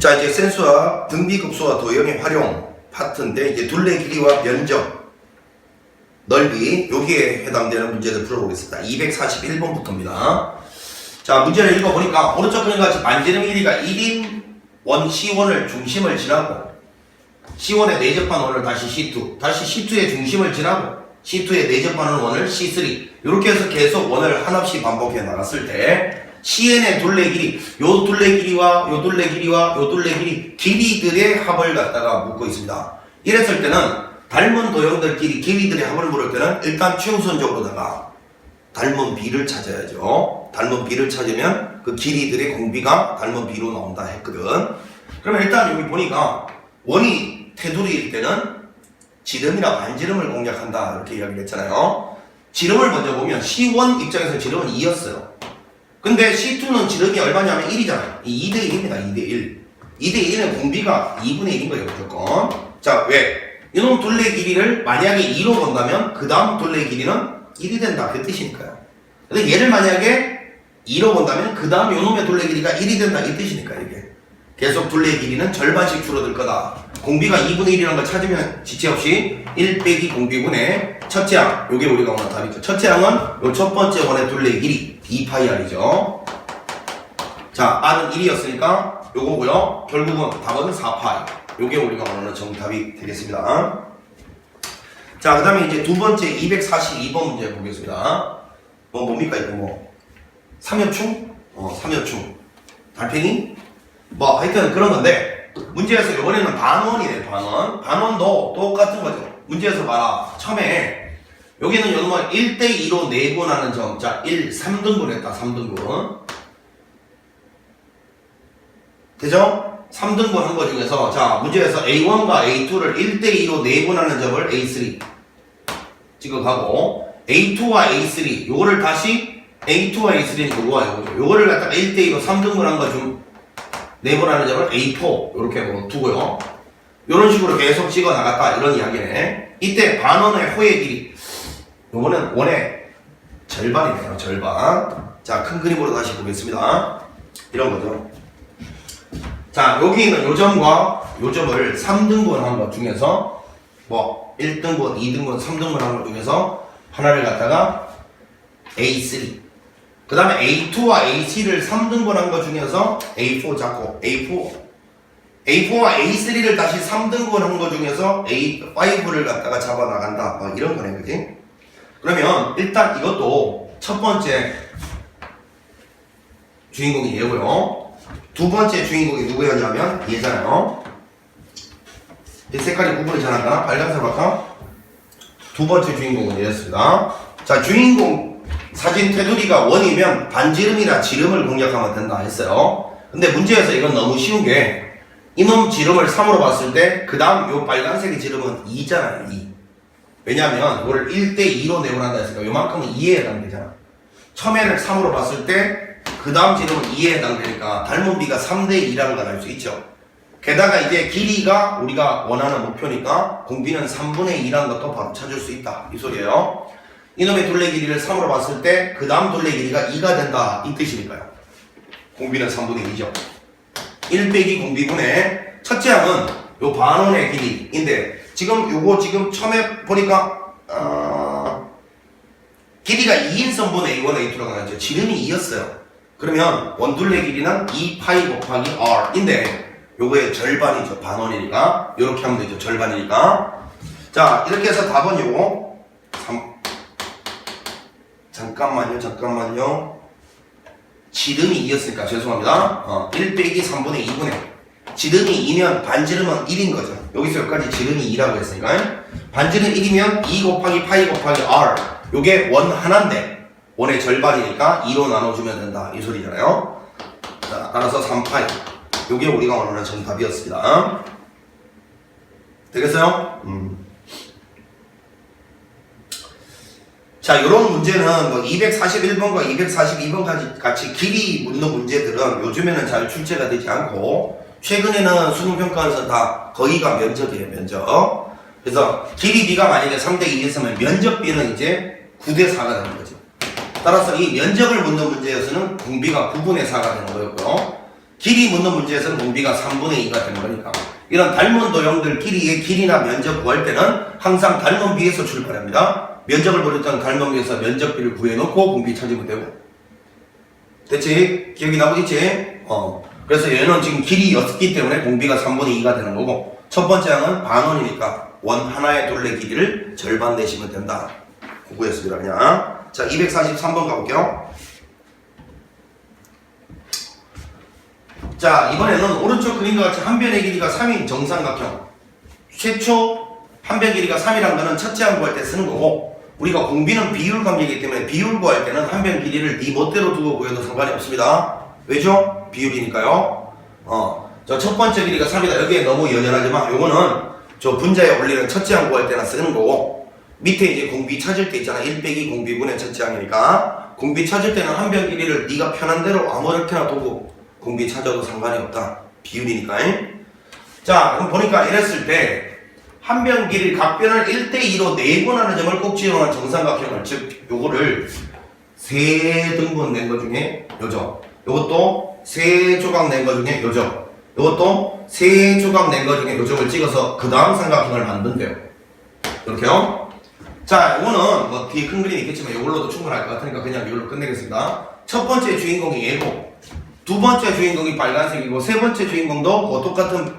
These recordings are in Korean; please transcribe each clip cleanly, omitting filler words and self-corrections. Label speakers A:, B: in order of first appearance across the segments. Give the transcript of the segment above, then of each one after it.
A: 자, 이제 센수와 등비급수와 도형의 활용 파트인데, 이제 둘레 길이와 면적, 넓이, 여기에 해당되는 문제를 풀어보겠습니다. 241번부터입니다. 자, 문제를 읽어보니까, 오른쪽 그림 같이 반지름 길이가 1인 원 C1을 중심을 지나고, C1의 내접한 원을 다시 C2, 다시 C2의 중심을 지나고, C2의 내접하는 원을 C3, 이렇게 해서 계속 원을 한없이 반복해 나갔을 때, CN의 둘레 길이, 요 둘레 길이와 요 둘레 길이와 요 둘레 길이, 길이들의 합을 갖다가 묻고 있습니다. 이랬을 때는 닮은 도형들끼리 길이들의 합을 물을 때는 일단 최우선적으로다가 닮은 비를 찾아야죠. 닮은 비를 찾으면 그 길이들의 공비가 닮은 비로 나온다 했거든. 그러면 일단 여기 보니까 원이 테두리일 때는 지름이나 반지름을 공략한다 이렇게 이야기를 했잖아요. 지름을 먼저 보면 C1 입장에서 지름은 2였어요. 근데 C2는 지름이 얼마냐면 1이잖아요. 2대1입니다. 2대1. 2대1은 공비가 2분의 1인 거예요. 무조건. 자, 왜? 이놈 둘레 길이를 만약에 2로 본다면 그 다음 둘레 길이는 1이 된다. 그 뜻이니까요. 근데 얘를 만약에 2로 본다면 그 다음 요놈의 둘레 길이가 1이 된다. 이 뜻이니까요. 이게. 계속 둘레 길이는 절반씩 줄어들 거다. 공비가 2분의 1이라는 걸 찾으면 지체 없이 1 빼기 공비분의 첫째 항, 요게 우리가 오늘 답이죠. 첫째 항은 요 첫 번째 원의 둘레 길이 2파이R이죠. 자, R은 1이었으니까 요거고요. 결국은 답은 4파이. 요게 우리가 원하는 정답이 되겠습니다. 자, 그 다음에 이제 두 번째 242번 문제 보겠습니다. 뭡니까 이거 뭐 삼엽충? 삼엽충. 달팽이? 뭐 하여튼 그런 건데 문제에서 이번에는 반원이네. 반원도 똑같은 거죠. 문제에서 봐라. 처음에 여기는 요놈은 1대2로 내분하는 점. 자, 3등분 했다. 3등분. 되죠? 3등분 한 거 중에서 자, 문제에서 A1과 A2를 1대2로 내분하는 점을 A3 찍어가고 A2와 A3 요거를 다시 A2와 A3는 요거와 요거죠. 요거를 갖다가 1대2로 3등분 한 거 좀 내분하는 점을 A4 이렇게 뭐 두고요. 이런 식으로 계속 찍어 나갔다 이런 이야기네. 이때 반원의 호의 길이 요거는 원의 절반이네요. 절반. 자, 큰 그림으로 다시 보겠습니다. 이런 거죠. 자, 여기 있는 요 점과 요 점을 3등분 한 것 중에서 뭐 1등분, 2등분, 3등분 한 것 중에서 하나를 갖다가 A3 그 다음에 A2와 A3를 3등분 한 것 중에서 A4 잡고 A4와 A3를 다시 3등분 한 것 중에서 A5를 갖다가 잡아 나간다. 뭐 이런 거네, 그지? 그러면 일단 이것도 첫 번째 주인공이 얘고요. 두 번째 주인공이 누구였냐면 얘잖아요. 이 색깔이 구분이 잘 안 가나? 빨간색 할까? 두 번째 주인공은 얘였습니다. 자, 주인공 사진 테두리가 원이면 반지름이나 지름을 공략하면 된다 했어요. 근데 문제에서 이건 너무 쉬운 게 이놈 지름을 3으로 봤을 때 그 다음 요 빨간색의 지름은 2잖아요. 2. 왜냐면 이걸 1대2로 내분한다 했으니까 요만큼은 2에 해당되잖아. 처음에는 3으로 봤을 때 그 다음 지름은 2에 해당되니까 닮은 비가 3대2라는 걸 알 수 있죠. 게다가 이제 길이가 우리가 원하는 목표니까 공비는 3분의 2라는 것도 바로 찾을 수 있다. 이 소리예요. 이놈의 둘레 길이를 3으로 봤을 때 그 다음 둘레 길이가 2가 된다. 이 뜻이니까요. 공비는 3분의 2죠. 1 빼기 공비분의 첫째 항은 요 반원의 길이인데 지금 요거 지금 처음에 보니까 길이가 2인 선분의 A1, A2라고 나왔죠. 지름이 2였어요. 그러면 원둘레 길이는 2파이 곱하기 R인데 요거의 절반이죠. 반원이니까 요렇게 하면 되죠. 절반이니까. 자, 이렇게 해서 답은 요거 잠깐만요. 지름이 2였으니까 죄송합니다. 1 빼기 3분의 2분의 지름이 2면 반지름은 1인 거죠. 여기서 여기까지 지름이 2라고 했으니까 반지름 1이면 2 곱하기 파이 곱하기 R 요게 원 하나인데 원의 절반이니까 2로 나눠주면 된다 이 소리잖아요. 자, 따라서 3파이 요게 우리가 원하는 정답이었습니다. 되겠어요? 자, 요런 문제는 뭐 241번과 242번 같이 길이 묻는 문제들은 요즘에는 잘 출제가 되지 않고 최근에는 수능평가원에서 다 거의가 면적이에요. 면적. 그래서 길이 비가 만약에 3대2였으면 면적비는 이제 9대4가 되는 거죠. 따라서 이 면적을 묻는 문제에서는 공비가 9분의 4가 되는 거였고요. 길이 묻는 문제에서는 공비가 3분의 2가 되는 거니까. 이런 닮은 도형들끼리의 길이나 면적 구할 때는 항상 닮은 비에서 출발합니다. 면적을 모르던 닮은 비에서 면적비를 구해놓고 공비 찾으면 되고. 됐지? 기억이 나보겠지? 그래서 얘는 지금 길이 6기 때문에 공비가 3분의 2가 되는 거고, 첫 번째 항은 반원이니까 원 하나의 둘레 길이를 절반 내시면 된다. 구구였습니다, 그냥. 자, 243번 가볼게요. 자, 이번에는 오른쪽 그림과 같이 한 변의 길이가 3인 정삼각형. 최초 한 변 길이가 3이란 거는 첫째 항 구할 때 쓰는 거고, 우리가 공비는 비율 관계이기 때문에 비율 구할 때는 한 변 길이를 네 멋대로 두고 구해도 상관이 없습니다. 왜죠? 비율이니까요. 저 첫 번째 길이가 3이다. 여기에 너무 연연하지만 요거는 저 분자에 올리는 첫째 항 구할 때나 쓰는 거고, 밑에 이제 공비 찾을 때 있잖아. 1 빼기 공비분의 첫째 항이니까 공비 찾을 때는 한 변 길이를 네가 편한 대로 아무렇게나 두고 공비 찾아도 상관이 없다. 비율이니까. 자, 그럼 보니까 이랬을 때 한 변 길이 각 변을 1대2로 내분하는 점을 꼭 지어놓은 정삼각형을, 즉 요거를 세 등분 낸 거 중에 요죠. 요것도 세 조각 낸 거 중에 요죠. 요것도 세 조각 낸 거 중에 요점을 찍어서 그 다음 삼각형을 만든대요. 이렇게요. 자, 요거는 뭐 뒤에 큰 그림이 있겠지만 요걸로도 충분할 것 같으니까 그냥 이걸로 끝내겠습니다. 첫 번째 주인공이 얘고, 두 번째 주인공이 빨간색이고, 세 번째 주인공도 뭐 똑같은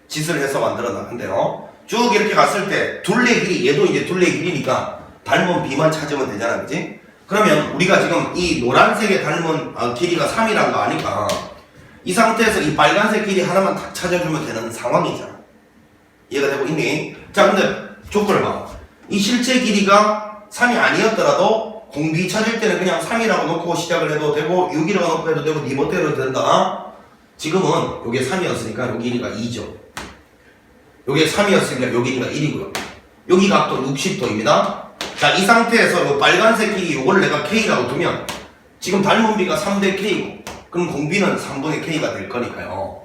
A: 짓을 해서 만들어 나간대요. 쭉 이렇게 갔을 때 둘레 길이, 얘도 이제 둘레 길이니까 닮은 비만 찾으면 되잖아, 그지? 그러면 우리가 지금 이 노란색에 닮은 길이가 3이란 거 아니까 이 상태에서 이 빨간색 길이 하나만 딱 찾아주면 되는 상황이잖아. 이해가 되고 있니? 자, 근데 조건을 봐. 이 실제 길이가 3이 아니었더라도 공비 찾을 때는 그냥 3이라고 놓고 시작을 해도 되고 6이라고 놓고 해도 되고 네 멋대로 해도 된다. 지금은 요게 3이었으니까 요 길이가 2죠. 요게 3이었으니까 요 길이가 1이고요. 여기 각도 60도입니다. 자, 이 상태에서 요 빨간색 길이 요걸 내가 K라고 두면 지금 닮은 비가 3대 K고, 그럼 공비는 3분의 K가 될 거니까요.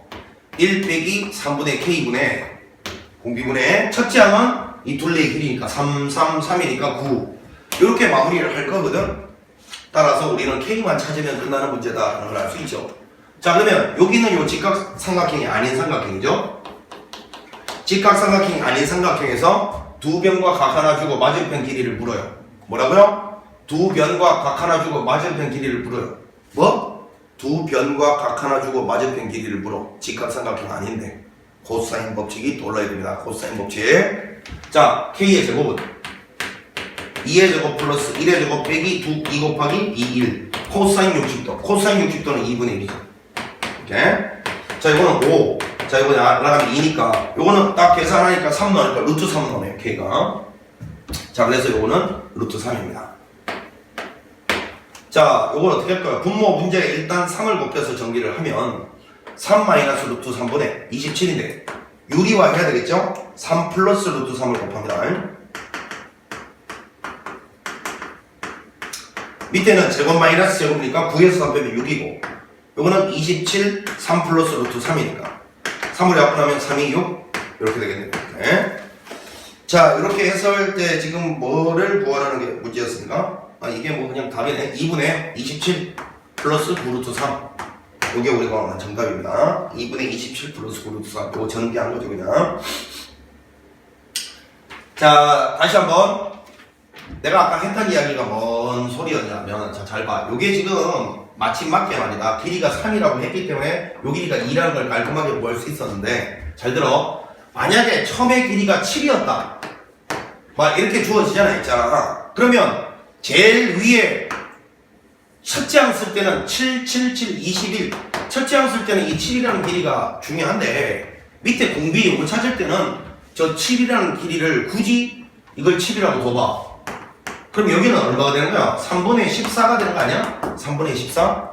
A: 1 빼기 3분의 K분의 공비분의 첫째 항은 이 둘레의 길이니까 3, 3, 3이니까 9. 이렇게 마무리를 할 거거든. 따라서 우리는 K만 찾으면 끝나는 문제다라는 걸 알 수 있죠. 자, 그러면 여기는 요 직각삼각형이 아닌 삼각형이죠. 직각삼각형이 아닌 삼각형에서 두 변과 각 하나 주고 맞은편 길이를 물어요. 뭐라고요? 두 변과 각 하나 주고 맞은편 길이를 물어요. 뭐? 두 변과 각 하나 주고 맞은편 길이를 물어. 직각삼각형 아닌데 코사인 법칙이 떠올라야 됩니다. 코사인 법칙. 자, K의 제곱은 2의 제곱 플러스 1의 제곱 빼기 2 곱하기 2, 1. 코사인 60도. 코사인 60도는 2분의 1이죠. 이렇게. 자, 이거는 5. 자, 이거 나가면 2니까 요거는 딱 계산하니까 3 나오니까 루트 3 나오네요. K가. 자, 그래서 요거는 루트 3입니다. 자, 요걸 어떻게 할까요? 분모 문제에 일단 3을 곱해서 전기를 하면 3 마이너스 루트 3분의 27인데 유리화 해야 되겠죠? 3 플러스 루트 3을 곱합니다. 밑에는 제곱 마이너스 제곱이니까 9에서 3 빼면 6이고 요거는 27, 3 플러스 루트 3이니까 3을 약분하면 3이 6 이렇게 되겠네요. 네. 자, 이렇게 해서할 때 지금 뭐를 구하라는 게 문제였습니까? 이게 뭐 그냥 답이네. 2분의 27 플러스 9루트 3. 이게 우리가 원하는 정답입니다. 2분의 27 플러스 9루트 3. 이거 전개한 거죠, 그냥. 자, 다시 한번. 내가 아까 했던 이야기가 뭔 소리였냐면, 자, 잘 봐. 요게 지금 마침 맞게 말이다. 길이가 3이라고 했기 때문에 요 길이가 2라는 걸 깔끔하게 구할 수 있었는데, 잘 들어. 만약에 처음에 길이가 7이었다. 막 이렇게 주어지잖아, 있잖아. 그러면 제일 위에 첫째 항 쓸 때는 7, 7, 7, 21. 첫째 항 쓸 때는 이 7이라는 길이가 중요한데, 밑에 공비 요거 찾을 때는 저 7이라는 길이를 굳이 이걸 7이라고 둬봐. 그럼 여기는 얼마가 되는 거야? 3분의 14가 되는 거 아니야? 3분의 14?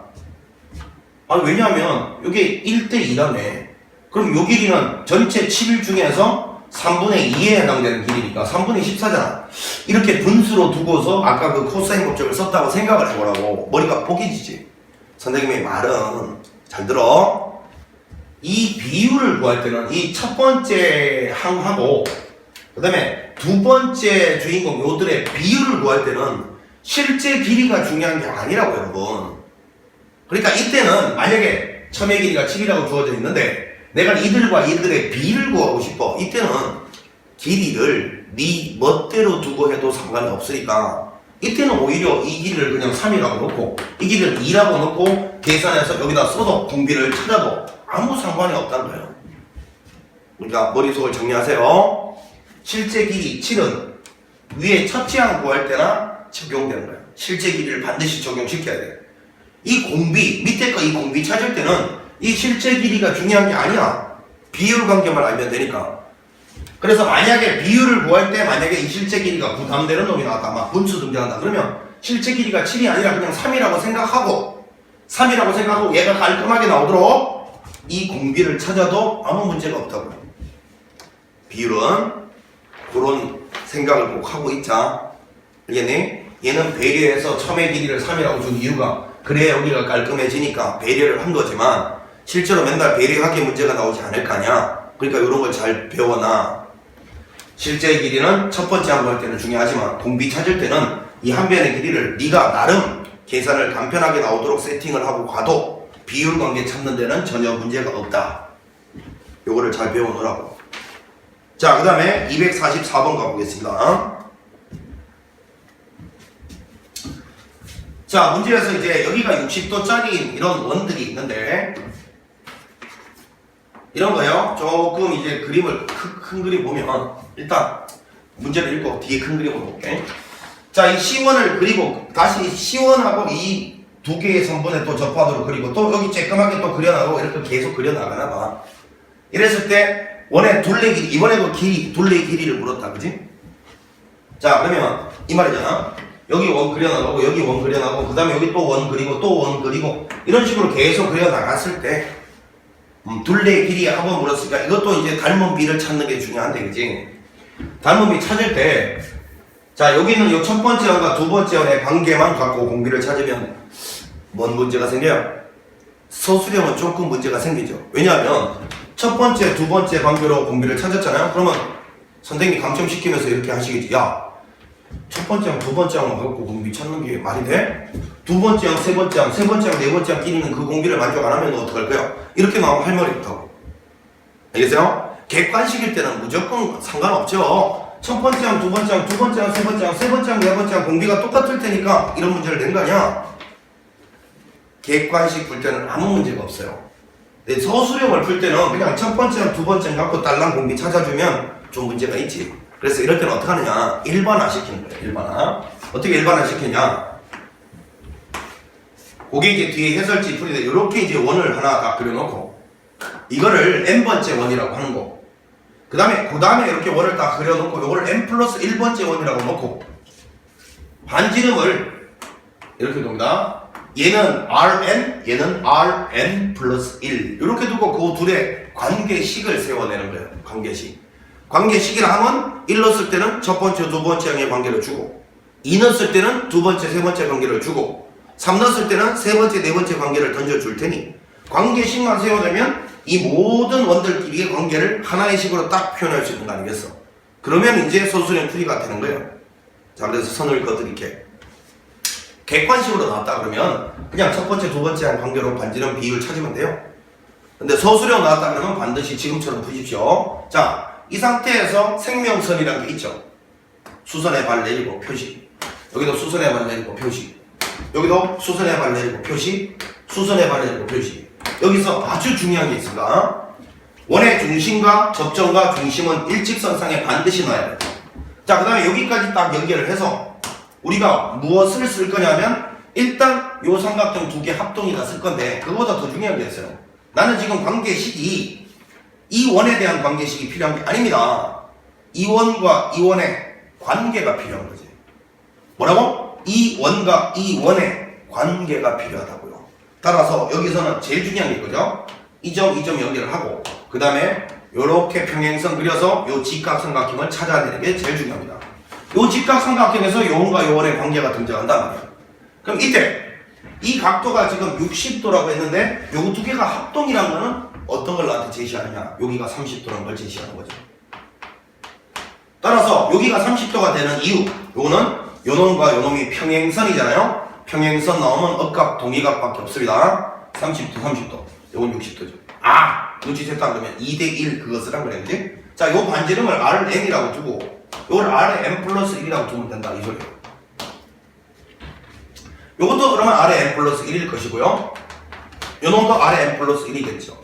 A: 왜냐하면 이게 1대2라며. 그럼 요 길이는 전체 7 중에서 3분의 2에 해당되는 길이니까 3분의 14잖아. 이렇게 분수로 두고서 아까 그 코사인 법칙을 썼다고 생각을 해보라고. 머리가 포개지지. 선생님의 말은 잘 들어. 이 비율을 구할 때는 이 첫 번째 항하고 그 다음에 두 번째 주인공 요들의 비율을 구할 때는 실제 길이가 중요한 게 아니라고 여러분. 그러니까 이때는 만약에 첨의 길이가 7이라고 주어져 있는데 내가 이들과 이들의 비를 구하고 싶어. 이때는 길이를 네 멋대로 두고 해도 상관이 없으니까 이때는 오히려 이 길이를 그냥 3이라고 놓고 이 길이를 2라고 놓고 계산해서 여기다 써도 공비를 찾아도 아무 상관이 없다는 거예요. 그러니까 머릿속을 정리하세요. 실제 길이 7은 위에 첫째 항 구할 때나 적용되는 거예요. 실제 길이를 반드시 적용시켜야 돼요. 이 공비, 밑에 거 이 공비 찾을 때는 이 실제 길이가 중요한 게 아니야. 비율 관계만 알면 되니까. 그래서 만약에 비율을 구할 때 만약에 이 실제 길이가 부담되는 놈이 나왔다. 막 분수 등장한다. 그러면 실제 길이가 7이 아니라 그냥 3이라고 생각하고 얘가 깔끔하게 나오도록 이 공비를 찾아도 아무 문제가 없다고요. 비율은 그런 생각을 꼭 하고 있자. 알겠니? 얘는 배려해서 첨의 길이를 3이라고 준 이유가 그래야 여기가 깔끔해지니까 배려를 한 거지만 실제로 맨날 배려하기에 문제가 나오지 않을 거냐. 그러니까 이런 걸 잘 배워놔. 실제 길이는 첫 번째 항 구할 때는 중요하지만 공비 찾을 때는 이 한 변의 길이를 네가 나름 계산을 간편하게 나오도록 세팅을 하고 가도 비율 관계 찾는 데는 전혀 문제가 없다. 요거를 잘 배워놓으라고. 자, 그 다음에 244번 가보겠습니다. 자, 문제에서 이제 여기가 60도짜리 이런 원들이 있는데 이런 거요. 조금 이제 그림을 큰 그림 보면 일단 문제를 읽고 뒤에 큰 그림을 볼게. 자, 이 C1을 그리고 다시 C1하고 이 두 개의 선분에 또 접하도록 그리고 또 여기 쬐끔하게 또 그려나가고 이렇게 계속 그려나가나 봐. 이랬을 때 원의 둘레 길이, 이번에도 둘레의 길이를 물었다. 그지? 자, 그러면 이 말이잖아. 여기 원 그려나가고 여기 원 그려나가고 그 다음에 여기 또 원 그리고 또 원 그리고 이런 식으로 계속 그려나갔을 때 둘레의 길이 한번 물었으니까 이것도 이제 닮은 비를 찾는 게 중요한데, 그지? 닮은 비 찾을 때, 자, 여기는 요 첫 번째 원과 두 번째 원의 관계만 갖고 공비를 찾으면 뭔 문제가 생겨요? 서술형은 조금 문제가 생기죠. 왜냐하면 첫 번째, 두 번째 관계로 공비를 찾았잖아요? 그러면 선생님이 감점시키면서 이렇게 하시겠지. 야, 첫 번째 항, 두 번째 항만 갖고 공비 찾는 게 말이 돼? 두 번째 항, 세 번째 항, 세 번째 항, 네 번째 항끼리는 그 공비를 만족 안 하면 너 어떡할 거야? 이렇게 나오면 할 말이 없다고. 알겠어요? 객관식일 때는 무조건 상관없죠. 첫 번째 항, 두 번째 항, 두 번째 항, 세 번째 항, 세 번째 항, 네 번째 항 공비가 똑같을 테니까 이런 문제를 낸 거 아니야? 객관식 풀 때는 아무 문제가 없어요. 근데 서술형을 풀 때는 그냥 첫 번째 항, 두 번째 항 갖고 딸랑 공비 찾아주면 좀 문제가 있지. 그래서 이럴 때는 어떻게 하느냐? 일반화 시키는 거예요. 일반화. 어떻게 일반화 시키냐? 그게 이제 뒤에 해설지 풀이돼. 이렇게 이제 원을 하나 딱 그려놓고 이거를 n번째 원이라고 하는 거. 그 다음에 이렇게 원을 딱 그려놓고 이거를 n 플러스 1번째 원이라고 놓고 반지름을 이렇게 둡니다. 얘는 Rn, 얘는 Rn 플러스 1 이렇게 두고 그 둘의 관계식을 세워내는 거예요. 관계식이라 하면 1 넣었을 때는 첫 번째, 두 번째 항의 관계를 주고 2 넣었을 때는 두 번째, 세 번째 관계를 주고 3 넣었을 때는 세 번째, 네 번째 관계를 던져줄 테니 관계식만 세워내면 이 모든 원들끼리의 관계를 하나의 식으로 딱 표현할 수 있는 거 아니겠어? 그러면 이제 서술형 풀이가 되는 거예요. 자, 그래서 선을 그어드릴게. 객관식으로 나왔다 그러면 그냥 첫 번째, 두 번째 한 관계로 반지름 비율 찾으면 돼요. 근데 서술형 나왔다 그러면 반드시 지금처럼 푸십시오. 자, 이 상태에서 생명선이라는 게 있죠. 수선의 발 내리고 표시. 여기도 수선의 발 내리고 표시. 여기도 수선의 발 내리고 표시. 수선의 발 내리고 표시. 여기서 아주 중요한 게 있습니다. 원의 중심과 접점과 중심은 일직선상에 반드시 놔야 돼요. 자, 그 다음에 여기까지 딱 연결을 해서 우리가 무엇을 쓸 거냐면 일단 요 삼각형 두 개 합동이다 쓸 건데 그거보다 더 중요한 게 있어요. 나는 지금 관계식이 이 원에 대한 관계식이 필요한 게 아닙니다. 이 원과 이 원의 관계가 필요한 거지. 뭐라고? 이 원과 이 원의 관계가 필요하다고요. 따라서 여기서는 제일 중요한 게 있거죠. 이 점, 이 점 연결을 하고 그 다음에 요렇게 평행선 그려서 요 직각삼각형을 찾아내는 게 제일 중요합니다. 요 직각삼각형에서 요 원과 요 원의 관계가 등장한단 말이에요. 그럼 이때 이 각도가 지금 60도라고 했는데 요 두 개가 합동이란 거는 어떤 걸 나한테 제시하느냐? 여기가 30도라는 걸 제시하는 거죠. 따라서 여기가 30도가 되는 이유, 요거는 요놈과 요놈이 평행선이잖아요. 평행선 나오면 억각 동의각밖에 없습니다. 30도, 30도. 요건 60도죠. 아! 눈치챘다 그러면 2대1 그거 쓰란 거네, 그지? 자, 요 반지름을 Rn이라고 두고, 요걸 Rn 플러스 1이라고 두면 된다, 이 소리야. 요것도 그러면 Rn 플러스 1일 것이고요. 요 놈도 Rn 플러스 1이겠죠.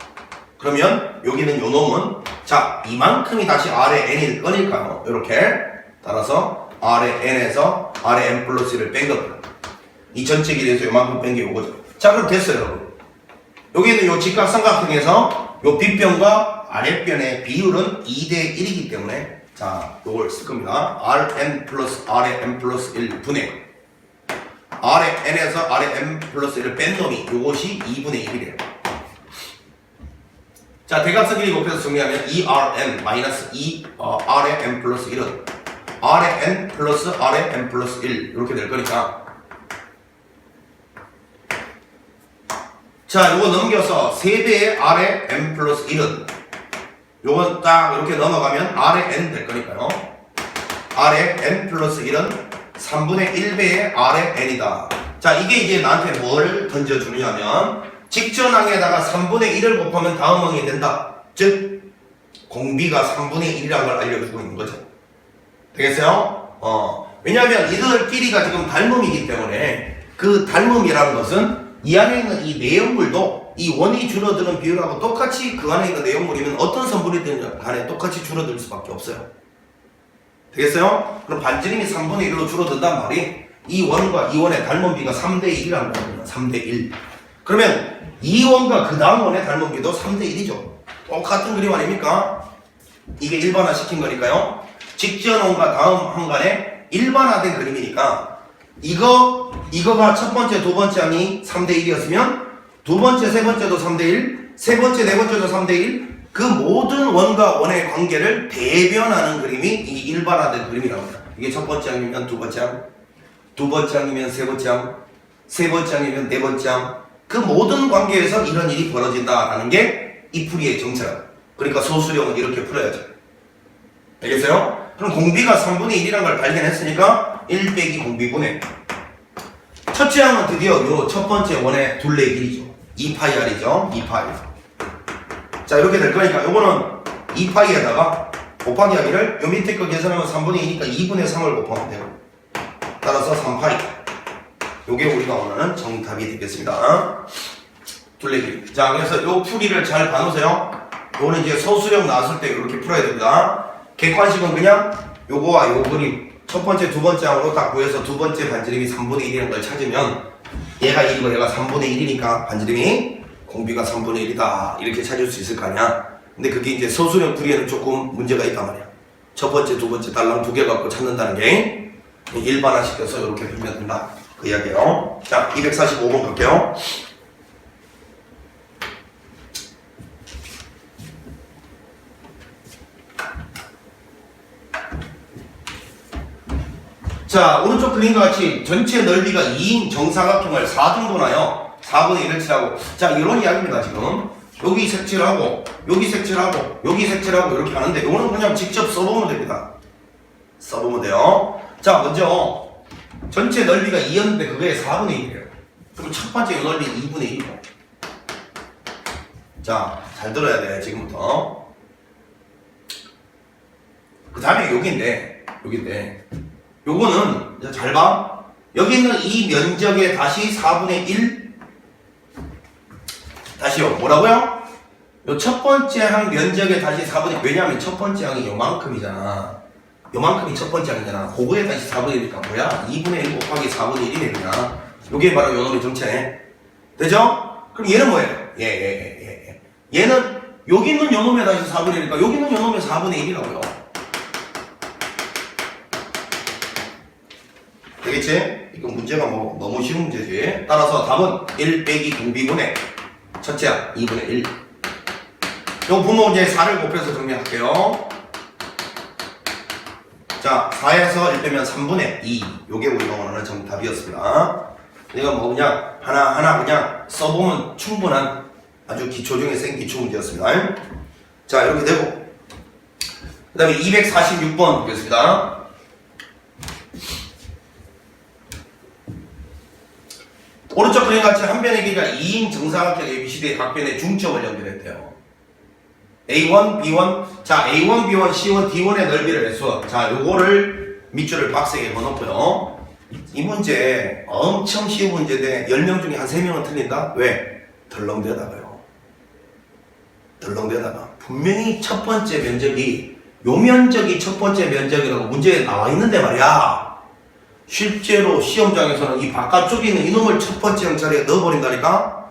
A: 그러면 여기는 요 놈은, 자, 이만큼이 다시 Rn일 거니까요. 요렇게. 따라서 Rn에서 Rn 플러스 1을 뺀 겁니다. 이 전체 길이에서 요만큼 뺀 게 요거죠. 자, 그럼 됐어요, 여러분. 여기는 요 직각삼각형에서 요 빗변과 아랫변의 비율은 2대1이기 때문에 자, 요걸 쓸 겁니다. Rn 플러스 Rn 플러스 1 분의 Rn에서 Rn 플러스 1을 뺀 놈이 요것이 2분의 1이래요. 자, 대각선 길이 곱해서 정리하면 2Rn 마이너스 2Rn 플러스 1은 Rn 플러스 Rn 플러스 1 이렇게 될 거니까 자, 요거 넘겨서 3배의 R의 n 플러스 1은 요건 딱 이렇게 넘어가면 R의 n 될 거니까요. R의 n 플러스 1은 3분의 1배의 R의 n이다. 자, 이게 이제 나한테 뭘 던져주느냐면 직전항에다가 3분의 1을 곱하면 다음 항이 된다. 즉 공비가 3분의 1이라는 걸 알려주고 있는 거죠. 되겠어요? 왜냐하면 이들끼리가 지금 닮음이기 때문에 그 닮음이라는 것은 이 안에 있는 이 내용물도 이 원이 줄어드는 비율하고 똑같이 그 안에 있는 내용물이면 어떤 선분이든 간에 똑같이 줄어들 수밖에 없어요. 되겠어요? 그럼 반지름이 3분의 1로 줄어든단 말이 이 원과 이 원의 닮음비가 3대 1이라는 겁니다. 3대 1. 그러면 이 원과 그 다음 원의 닮음비도 3대 1이죠. 똑같은 그림 아닙니까? 이게 일반화 시킨 거니까요. 직전 원과 다음 한 간에 일반화된 그림이니까 이거가 첫 번째, 두 번째 항이 3대 1이었으면 두 번째, 세 번째도 3대 1, 세 번째, 네 번째도 3대 1. 그 모든 원과 원의 관계를 대변하는 그림이 이 일반화된 그림이랍니다. 이게 첫 번째 항이면 두 번째 항, 두 번째 항이면 세 번째 항, 세 번째 항이면 네 번째 항. 그 모든 관계에서 이런 일이 벌어진다라는 게 이 풀이의 정체라. 그러니까 소수령은 이렇게 풀어야죠. 알겠어요? 그럼 공비가 3분의 1이라는 걸 발견했으니까 1 빼기 공비분의 첫째 항은 드디어 요 첫 번째 원의 둘레의 길이죠. 2파이r이죠. 2파이. 자, 이렇게 될 거니까 요거는 2파이에다가 곱하기 하기를 요 밑에 거 계산하면 3분의 2니까 2분의 3을 곱하면 돼요. 따라서 3파이. 요게 우리가 원하는 정답이 되겠습니다. 둘레 길이. 자, 그래서 요 풀이를 잘 봐놓으세요. 요거는 이제 소수령 나왔을 때 이렇게 풀어야 됩니다. 객관식은 그냥 요거와 요 그림 첫 번째, 두 번째 항으로 딱 구해서 두 번째 반지름이 3분의 1이라는 걸 찾으면 얘가 1이고 얘가 3분의 1이니까 반지름이 공비가 3분의 1이다 이렇게 찾을 수 있을 거 아니야. 근데 그게 이제 소수령 풀이에는 조금 문제가 있단 말이야. 첫 번째, 두 번째 달랑 두 개 갖고 찾는다는 게 일반화 시켜서 이렇게 풀면 된다 그 이야기예요. 자, 245번 갈게요. 자, 오른쪽 그림과 같이 전체 넓이가 2인 정사각형을 4등분하여 4분의 1을 칠하고 자, 이런 이야기입니다. 지금 여기 색칠하고 여기 색칠하고 여기 색칠하고 이렇게 하는데 이거는 그냥 직접 써보면 됩니다. 써보면 돼요. 자, 먼저 전체 넓이가 2였는데 그게 4분의 1이에요. 그럼 첫 번째 이 넓이 2분의 1이고 자, 잘 들어야 돼 지금부터. 그 다음에 여기인데 요거는 잘 봐. 여기 있는 이 면적에 다시 4분의 1 다시요. 뭐라고요? 요 첫 번째 항 면적에 다시 4분의 1 왜냐하면 첫 번째 항이 요만큼이잖아. 요만큼이 첫 번째 항이잖아. 그거에 다시 4분의 1이니까 뭐야? 2분의 1 곱하기 4분의 1이네 그냥. 요게 바로 요놈의 정체네. 되죠? 그럼 얘는 뭐예요? 얘는 여기 있는 요놈에 다시 4분의 1이니까 여기 있는 요놈의 4분의 1이라고요. 되겠지? 이건 문제가 뭐 너무 쉬운 문제지. 따라서 답은 1 빼기 공비분의 첫째 항 2분의 1. 요 분모 이제 4를 곱해서 정리할게요. 자, 4에서 1 빼면 3분의 2. 요게 우리가 원하는 정답이었습니다. 이건 뭐 그냥 하나하나 그냥 써보면 충분한 아주 기초 중에 센 기초 문제였습니다. 자, 이렇게 되고 그 다음에 246번 보겠습니다. 오른쪽 그림 같이 한 변의 길이가 2인 정사각형 ABCD의 각 변의 중점을 연결했대요. A1, B1, 자 A1, B1, C1, D1의 넓이를 S1. 자 요거를 밑줄을 빡세게 그어놓고요. 이 문제 엄청 쉬운 문제인데 10명 중에 한 3명은 틀린다? 왜? 덜렁대다가요. 덜렁대다가 분명히 첫 번째 면적이 요 면적이 첫 번째 면적이라고 문제에 나와 있는데 말이야. 실제로 시험장에서는 이 바깥쪽에 있는 이놈을 첫 번째 형자리에 넣어버린다니까?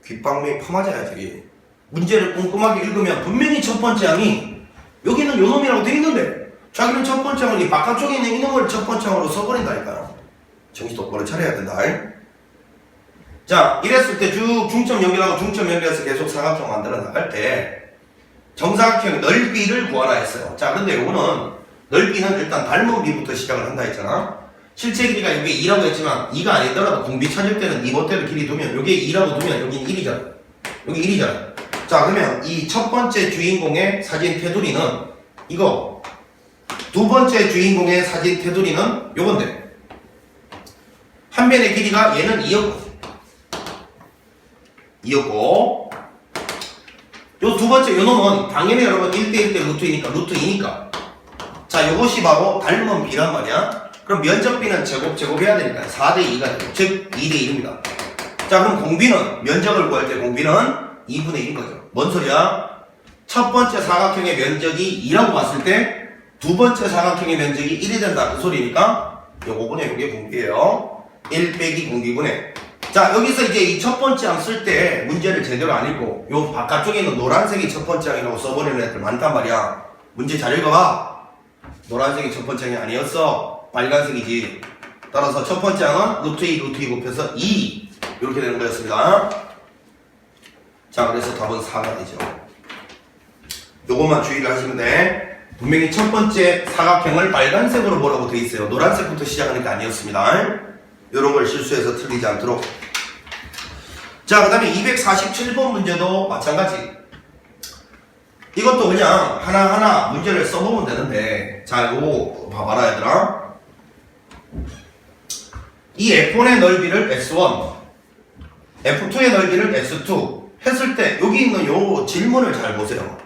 A: 귓방명이 퍼맞아야지. 문제를 꼼꼼하게 읽으면 분명히 첫 번째 항이 여기는 요 놈이라고 돼 있는데 자기는 첫 번째 항을 이 바깥쪽에 있는 이놈을 첫 번째 항으로 써버린다니까요. 정신 똑바로 차려야 된다. 자, 이랬을 때 쭉 중점 연결하고 중점 연결해서 계속 사각형 만들어 나갈 때 정사각형 넓이를 구하라 했어요. 자, 근데 요거는 넓이는 일단 닮은 비부터 시작을 한다 했잖아. 실제 길이가 이게 2라고 했지만 2가 아니더라도 공비 찾을 때는 2멋대로 길이 두면 요게 2라고 두면 여긴 1이잖아. 여기 1이잖아. 자, 그러면 이 첫 번째 주인공의 사진 테두리는 이거, 두 번째 주인공의 사진 테두리는 요건데 한 변의 길이가 얘는 2였고 요 두 번째 요 놈은 당연히 여러분 1대1 대 루트이니까 루트 2니까 자 요것이 바로 닮은 B란 말이야. 그럼 면적 B는 제곱해야 되니까 4대2가 되고 즉 2대1입니다. 자 그럼 공비는 면적을 구할 때 공비는 2분의 1인 거죠. 뭔 소리야? 첫 번째 사각형의 면적이 2라고 봤을 때 두 번째 사각형의 면적이 1이 된다 그 소리니까 요거분의 요게 공비예요. 1 빼기 공비분의 자 여기서 이제 이 첫 번째 항 쓸 때 문제를 제대로 안 읽고 요 바깥쪽에 있는 노란색이 첫 번째 항이라고 써버리는 애들 많단 말이야. 문제 잘 읽어봐. 노란색이 첫 번째 항이 아니었어. 빨간색이지. 따라서 첫 번째 항은 루트 2 곱해서 2 이렇게 되는 거였습니다. 자 그래서 답은 4가 되죠. 요것만 주의를 하시면 돼. 분명히 첫 번째 사각형을 빨간색으로 보라고 돼 있어요. 노란색부터 시작하는 게 아니었습니다. 요런 걸 실수해서 틀리지 않도록. 자 그 다음에 247번 문제도 마찬가지. 이것도 그냥 하나하나 문제를 써보면 되는데 자 요거 봐봐라 얘들아. 이 F1의 넓이를 S1 F2의 넓이를 S2 했을 때 여기 있는 요 질문을 잘 보세요.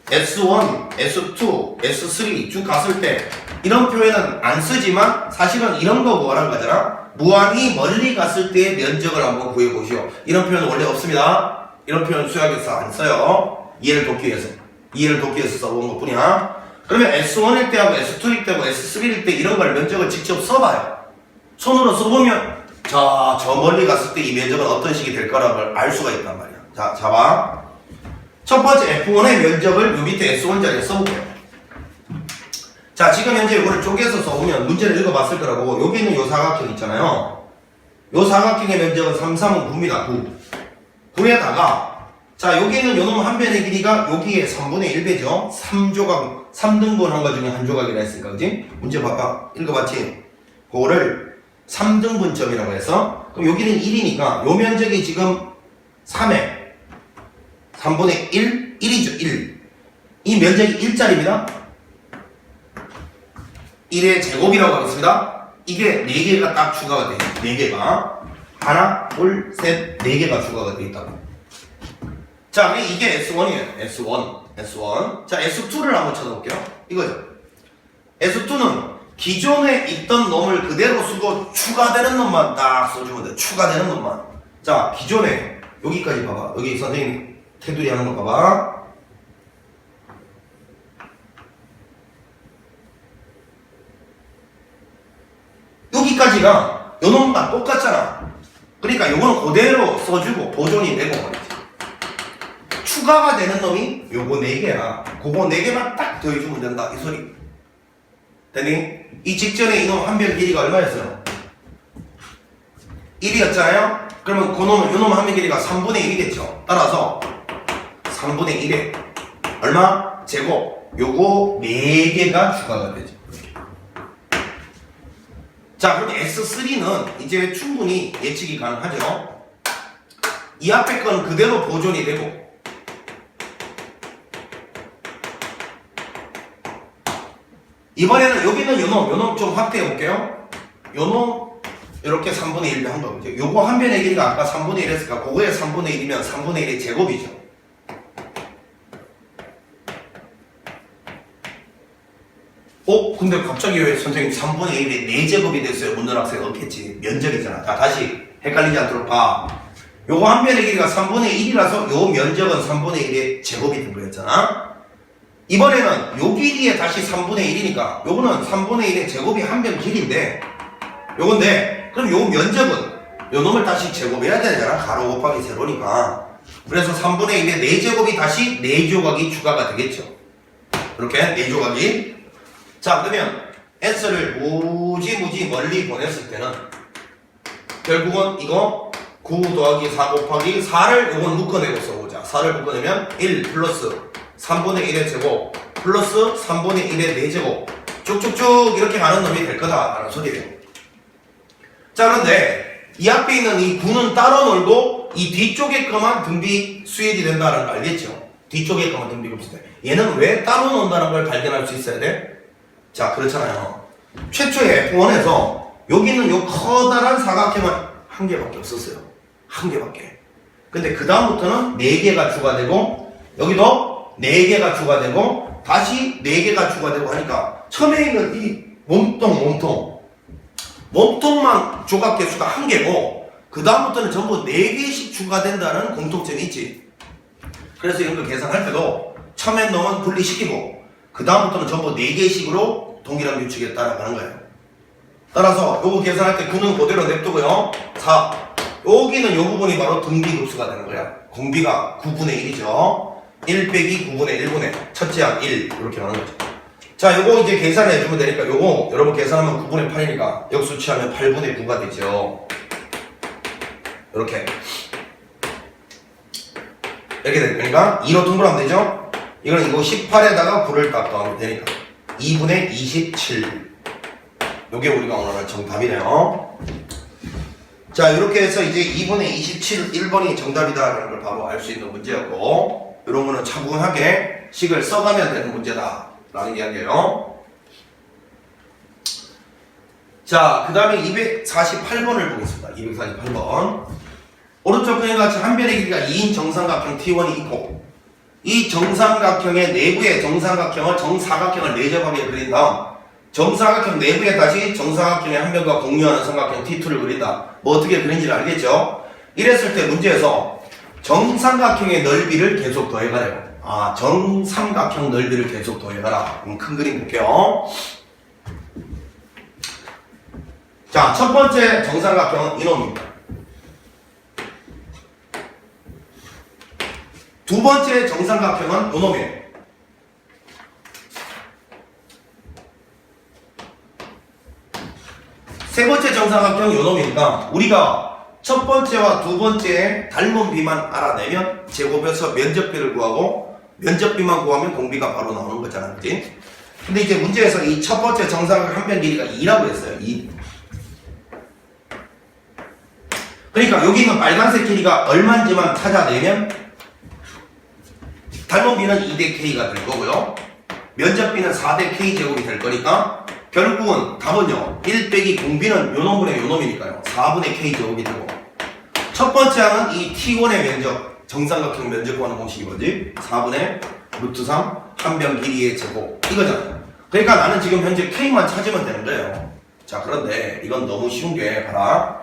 A: S1, S2, S3 쭉 갔을 때 이런 표현은 안 쓰지만 사실은 이런 거 구하라는 거잖아. 무한히 멀리 갔을 때의 면적을 한번 구해보시오. 이런 표현은 원래 없습니다. 이런 표현 수학에서 안 써요. 이해를 돕기 위해서 써본 것 뿐이야. 그러면 S1일 때하고 S2일 때하고 S3일 때 이런 걸 면적을 직접 써봐요. 손으로 써보면 저 멀리 갔을 때 이 면적은 어떤 식이 될 거라고 알 수가 있단 말이야. 자, 잡아. 첫 번째 F1의 면적을 요 밑에 S1 자리에 써볼게요. 자, 지금 현재 이거를 쪼개서 써보면 문제를 읽어봤을 거라고. 여기 있는 요 사각형 있잖아요. 요 사각형의 면적은 3, 3은 9입니다. 9. 9에다가 자, 여기 있는 요놈 한 변의 길이가 여기에 3분의 1배죠. 3조각, 3등분 한 거 중에 한 조각이라 했으니까, 그지? 문제 봐봐. 읽어봤지? 그거를 3등분점이라고 해서 그럼 여기는 1이니까 요 면적이 지금 3에 3분의 1, 1이죠. 1. 이 면적이 1짜리입니다. 1의 제곱이라고 하겠습니다. 이게 4개가 딱 추가가 돼요. 4개가. 하나, 둘, 셋, 4개가 추가가 돼 있다고. 자, 이게 S1이에요. S1. 자, S2를 한번 찾아볼게요. 이거죠. S2는 기존에 있던 놈을 그대로 쓰고 추가되는 놈만 딱 써주면 돼. 추가되는 놈만. 자, 기존에 여기까지 봐봐. 여기 선생님 테두리 하는 거 봐봐. 여기까지가 요 놈과 똑같잖아. 그러니까 요거는 그대로 써주고 보존이 되고 말이지. 추가가 되는 놈이 요거 4개야. 그거 4개만 딱 더해주면 된다. 이 소리. 되니? 이 직전에 이놈 한 변 길이가 얼마였어요? 1이었잖아요? 그러면 그 놈은 요 놈 한 변 길이가 3분의 1이겠죠? 따라서 3분의 1에 얼마? 제곱. 요거 4개가 추가가 되죠. 자, 그럼 S3는 이제 충분히 예측이 가능하죠? 이 앞에 건 그대로 보존이 되고 이번에는 여기는 요놈 좀 확대해 볼게요. 요놈 이렇게 3분의 1을 한 거죠. 요거 한 변의 길이가 아까 3분의 1 했으니까 그거에 3분의 1이면 3분의 1의 제곱이죠. 근데 갑자기 왜 선생님 3분의 1이 4제곱이 됐어요? 묻는 학생 없겠지. 면적이잖아. 자, 다시 헷갈리지 않도록 봐. 요거 한 변의 길이가 3분의 1이라서 요 면적은 3분의 1의 제곱이 된 거였잖아. 이번에는 요 길이에 다시 3분의 1이니까 요거는 3분의 1의 제곱이 한 변 길이인데 요건데 그럼 요 면적은 요 놈을 다시 제곱해야 되잖아. 가로 곱하기 세로니까. 그래서 3분의 1의 4제곱이 다시 4조각이 추가가 되겠죠. 이렇게 4조각이. 자, 그러면 S를 무지 멀리 보냈을 때는 결국은 이거 9 더하기 4 곱하기 4를 요건 묶어내고 써보자. 4를 묶어내면 1 플러스 3분의 1의 제곱 플러스 3분의 1의 4제곱 쭉쭉쭉 이렇게 가는 놈이 될 거다라는 소리예요. 자, 그런데 이 앞에 있는 이 9는 따로 놀고 이 뒤쪽에 거만 등비 수열이 된다는 거 알겠죠? 뒤쪽에 거만 등비가 없을 때 얘는 왜 따로 논다는 걸 발견할 수 있어야 돼? 자, 그렇잖아요. 최초에 F1에서 여기 있는 요 커다란 사각형은 한 개밖에 없었어요. 한 개밖에. 근데 그 다음부터는 4개가 추가되고 여기도 4개가 추가되고 다시 4개가 추가되고 하니까 처음에 있는 이 몸통만 조각 개수가 1개고 그 다음부터는 전부 4개씩 추가된다는 공통점이 있지. 그래서 이런 거 계산할 때도 처음엔 놈은 분리시키고 그 다음부터는 전부 4개씩으로 동일한 규칙에 따라가는 거예요. 따라서 요거 계산할 때 9는 그대로 냅두고요. 4. 여기는 요 부분이 바로 등비급수가 되는 거야. 공비가 9분의 1이죠. 1 빼기 9분의 1분의 첫째 항 1 이렇게 나오는 거죠. 자, 요거 이제 계산해 주면 되니까 요거 여러분 계산하면 9분의 8이니까 역수치하면 8분의 9가 되죠. 이렇게 되니까 2로 통분하면 되죠. 이거는 이거 18에다가 9를 딱 더하면 되니까 2분의 27 요게 우리가 오늘 정답이네요. 자, 이렇게 해서 이제 2분의 27 1번이 정답이다라는 걸 바로 알 수 있는 문제였고 이런 거는 차분하게 식을 써가면 되는 문제다 라는 이야기예요. 자, 그 다음에 248번을 보겠습니다. 248번. 오른쪽 그림 같이 한 변의 길이가 2인 정삼각형 T1이 있고 이 정삼각형의 내부의 정사각형을 내접하게 그린 다음 정사각형 내부에 다시 정사각형의 한 변과 공유하는 삼각형 T2를 그린다. 뭐 어떻게 그린지를 알겠죠? 이랬을 때 문제에서 정삼각형의 넓이를 계속 더해가래요. 아, 정삼각형 넓이를 계속 더해가라. 그럼 큰 그림 볼게요. 자, 첫 번째 정삼각형은 이놈입니다. 두 번째 정삼각형은 이놈이에요. 세 번째 정삼각형 요놈이니까 우리가 첫 번째와 두 번째의 닮은 비만 알아내면 제곱해서 면적비를 구하고 면적비만 구하면 공비가 바로 나오는 거잖아, 그치? 근데 이제 문제에서 이 첫 번째 정삼각형 한 변 길이가 2라고 했어요. 2. 그러니까 여기 있는 빨간색 길이가 얼마인지만 찾아내면 닮은 비는 2대 K가 될 거고요. 면적비는 4대 K 제곱이 될 거니까 결국은 답은요 1 빼기 공비는 요놈분의 요놈이니까요 4분의 K 제곱이 되고 첫 번째 항은 이 T1의 면적 정삼각형 면적 구하는 공식이 뭐지? 4분의 루트 3 한 변 길이의 제곱 이거잖아요. 그러니까 나는 지금 현재 K만 찾으면 되는 거예요. 자, 그런데 이건 너무 쉬운 게 봐라.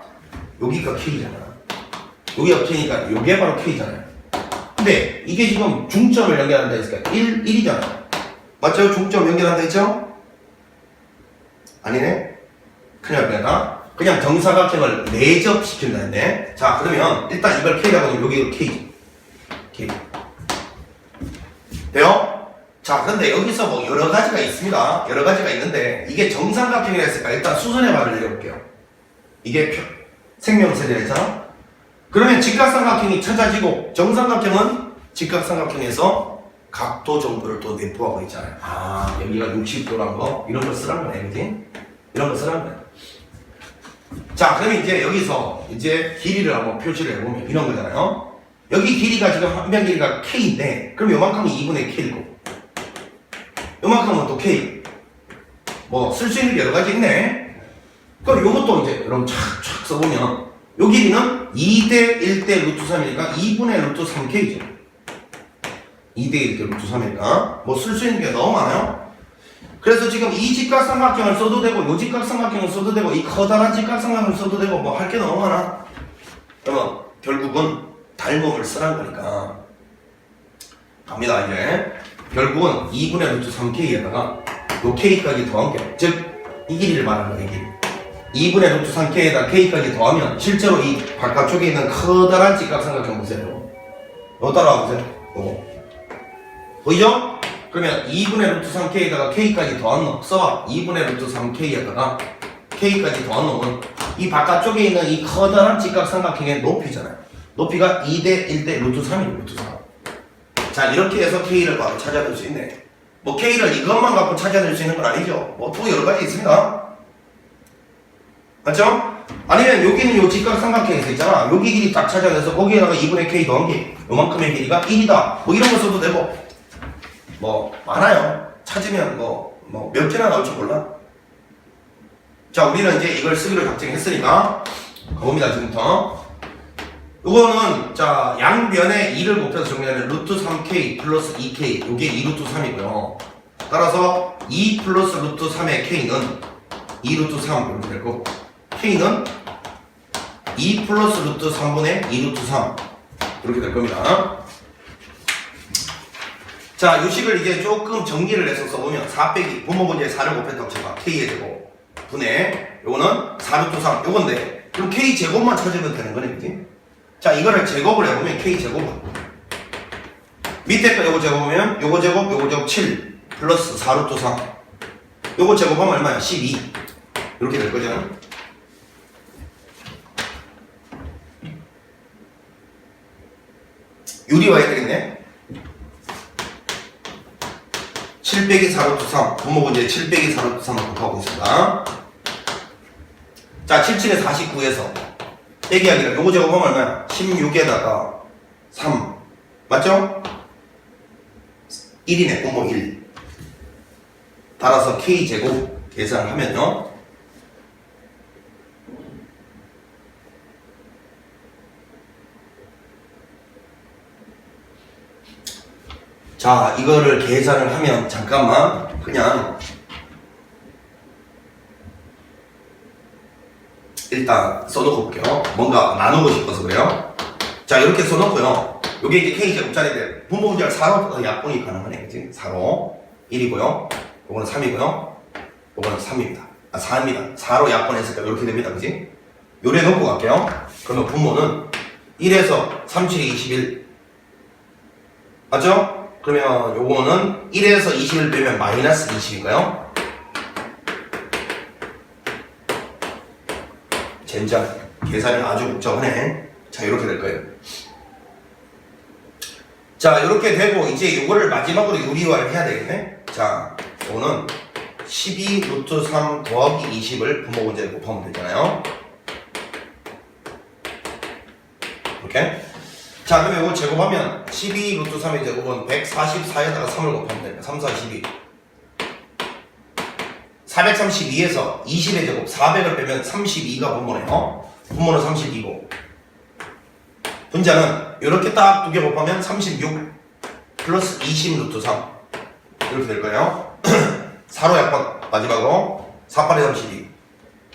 A: 여기가 K잖아. 여기가 K니까 요게 바로 K잖아요. 근데 이게 지금 중점을 연결한다 했으니까 1이잖아요. 맞죠? 중점 연결한다 했죠? 아니네? 큰일 날 뻔했다. 그냥 정사각형을 내접시킨다 했네. 자, 그러면 일단 이걸 K라고 하면 여기가 K지. K. 돼요? 자, 그런데 여기서 뭐 여러 가지가 있습니다. 여러 가지가 있는데 이게 정삼각형이라 했으니까 일단 수선의 말을 내려볼게요. 이게 생명세대라 했잖아? 그러면 직각삼각형이 찾아지고 정삼각형은 직각삼각형에서 각도 정보를 또 내포하고 있잖아요. 아, 여기가 60도란 거 이런 거 쓰란 거네, 그지? 이런 거 쓰란 거야. 자, 그러면 이제 여기서 이제 길이를 한번 표시를 해보면 이런 거잖아요. 여기 길이가 지금 한 변 길이가 K인데 그럼 요만큼은 2분의 K고 요만큼은 또 K. 뭐 쓸 수 있는 게 여러 가지 있네. 그럼 요것도 이제 여러분 착착 써보면 요 길이는 2대 1대 루트 3이니까 2분의 루트 3k죠. 2대 1대 루트 3이니까 뭐 쓸 수 있는 게 너무 많아요. 그래서 지금 이 직각삼각형을 써도 되고 요 직각삼각형을 써도 되고 이 커다란 직각삼각형을 써도 되고 뭐 할 게 너무 많아. 그러면 결국은 닮음을 쓰라는 거니까 갑니다. 이제 결국은 2분의 루트 3k에다가 요 k까지 더한 게 즉 이 길이를 말하는 거야. 이 길이 2분의 루트 3k에다 k까지 더하면 실제로 이 바깥쪽에 있는 커다란 직각삼각형 보세요. 요 따라와 보세요. 요거 보이죠? 그러면 2분의 루트 3k에다가 k까지 더한 놈 써봐. 2분의 루트 3k에다가 k까지 더한 놈은 이 바깥쪽에 있는 이 커다란 직각삼각형의 높이잖아요. 높이가 2대 1대 루트 3이에요. 루트 3. 자, 이렇게 해서 k를 바로 찾아낼 수 있네. 뭐 k를 이것만 갖고 찾아낼 수 있는 건 아니죠. 뭐 또 여러 가지 있습니다. 맞죠? 아니면 여기는 요 직각삼각형에서 있잖아. 여기 길이 딱 찾아내서 거기에다가 2분의 k 더한 게 요만큼의 길이가 1이다. 뭐 이런 거 써도 되고 뭐 많아요. 찾으면 뭐 몇 개나 나올지 몰라. 자, 우리는 이제 이걸 쓰기로 작정했으니까 가봅니다. 지금부터 이거는 자 양변에 2를 곱해서 정리하면 루트 3k 플러스 2k 요게 2루트 3이고요. 따라서 2 플러스 루트 3의 k는 2루트 3 이렇게 될 거고 k는 2 플러스 루트 3분의 2루트 3 이렇게 될 겁니다. 자, 요 식을 이제 조금 정리를 해서 써보면 4 빼기 분모 문제에 4를 곱했다고 쳐봐. k의 제곱 분의 요거는 4루트 3 요건데 그럼 k 제곱만 찾으면 되는 거네. 그치? 자, 이거를 제곱을 해보면 k 제곱은 밑에 거 요거 제곱하면 요거 제곱 7 플러스 4루트 3 요거 제곱하면 얼마야? 12 이렇게 될 거죠. 유리 와야 되겠네. 7 빼기 4루트 3 분모 문제 7 빼기 4루트 3을 곱하고 있습니다. 자, 77에 49에서 빼기하기를 요거 제곱하면 얼마야? 16에다가 3 맞죠? 1이네. 분모 1 따라서 k제곱 계산을 하면요 자, 이거를 계산을 하면 잠깐만 그냥 일단 써놓고 볼게요. 뭔가 나누고 싶어서 그래요. 자, 이렇게 써놓고요. 요게 이제 k제곱짜리인데 분모 문제를 4로 약분이 가능하네. 그치? 4로 1이고요. 요거는 3이고요. 요거는 3입니다. 아, 4입니다. 4로 약분했으니까 이렇게 됩니다. 그치? 요래 놓고 갈게요. 그러면 분모는 1에서 37이 21 맞죠? 그러면 요거는 1에서 20을 빼면 마이너스 20인가요? 젠장 계산이 아주 복잡하네. 자, 이렇게 될 거예요. 자, 이렇게 되고 이제 요거를 마지막으로 유리화를 해야 되겠네. 자, 요거는 12 루트 3 더하기 20을 분모 문제에 곱하면 되잖아요. 이렇게. 자, 그러면 이거 제곱하면 12 루트 3의 제곱은 144에다가 3을 곱하면 됩니다. 3, 4, 12 432에서 20의 제곱 400을 빼면 32가 분모네요. 분모는 32고 분자는 이렇게 딱 두 개 곱하면 36 플러스 20 루트 3 이렇게 될 거예요. 4로 약분 마지막으로 4, 8에 32